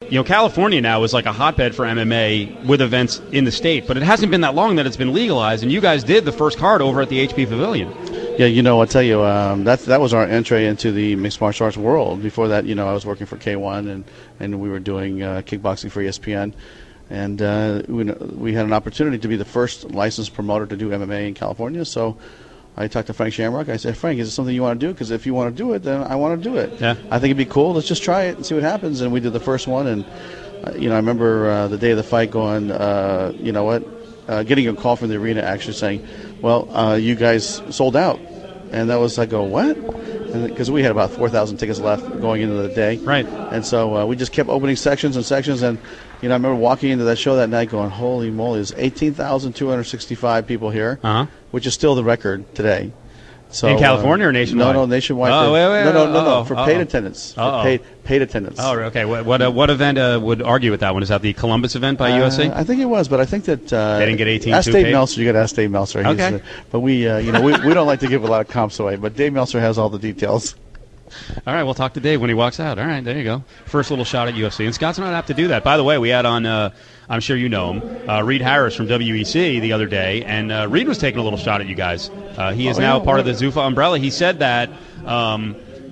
California now is like a hotbed for MMA with events in the state, but it hasn't been that long that it's been legalized, and you guys did the first card over at the HP Pavilion. Yeah, I'll tell you, that was our entry into the mixed martial arts world. Before that, I was working for K1, and we were doing kickboxing for ESPN, and we had an opportunity to be the first licensed promoter to do MMA in California, so I talked to Frank Shamrock. I said, Frank, is it something you want to do? Because if you want to do it, then I want to do it. Yeah. I think it'd be cool. Let's just try it and see what happens. And we did the first one. And, I remember the day of the fight going, getting a call from the arena actually saying, well, you guys sold out. And that was, I go, what? Because we had about 4,000 tickets left going into the day. Right. And so we just kept opening sections and sections. And, I remember walking into that show that night going, holy moly, there's 18,265 people here, which is still the record today. So, in California or nationwide? No, nationwide. Oh, wait. No, for paid attendance. Paid attendance. Oh, okay. What event would argue with that one? Is that the Columbus event by UFC? I think it was, but I think that they didn't get 18. Ask Dave Meltzer. You got to ask Dave Meltzer. Okay. But we don't like to give a lot of comps away. But Dave Meltzer has all the details. All right, we'll talk to Dave when he walks out. All right, there you go. First little shot at UFC. And Scott's not apt to do that. By the way, we had on, I'm sure you know him, Reed Harris from WEC the other day, and Reed was taking a little shot at you guys. He is now part of the Zuffa umbrella. He said that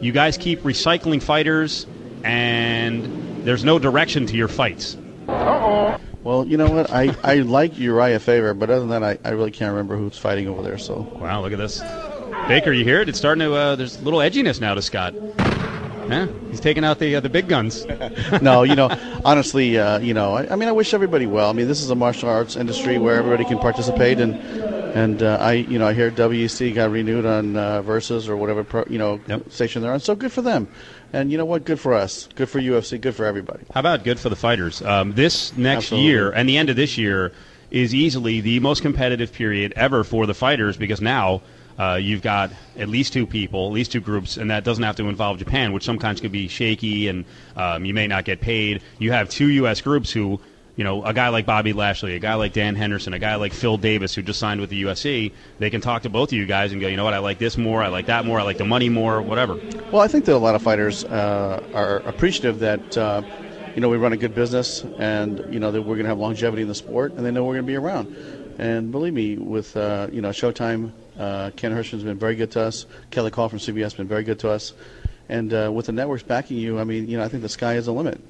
you guys keep recycling fighters, and there's no direction to your fights. Uh-oh. Well, you know what? I like Uriah Faber, but other than that, I really can't remember who's fighting over there. So. Wow, look at this. Baker, you hear it? It's starting to, there's a little edginess now to Scott. Yeah, he's taking out the big guns. No, honestly, I wish everybody well. I mean, this is a martial arts industry where everybody can participate, and I hear WEC got renewed on Versus or whatever station they're on. So good for them, and you know what? Good for us. Good for UFC. Good for everybody. How about good for the fighters? This next Absolutely. year and the end of this year is easily the most competitive period ever for the fighters because now. You've got at least two people, at least two groups, and that doesn't have to involve Japan, which sometimes could be shaky and you may not get paid. You have two U.S. groups who, a guy like Bobby Lashley, a guy like Dan Henderson, a guy like Phil Davis who just signed with the UFC, they can talk to both of you guys and go, you know what, I like this more, I like that more, I like the money more, whatever. Well, I think that a lot of fighters are appreciative that, we run a good business and, that we're going to have longevity in the sport and they know we're going to be around. And believe me, with, Showtime, Ken Hirschman's been very good to us. Kelly Call from CBS has been very good to us. And with the networks backing you, I think the sky is the limit.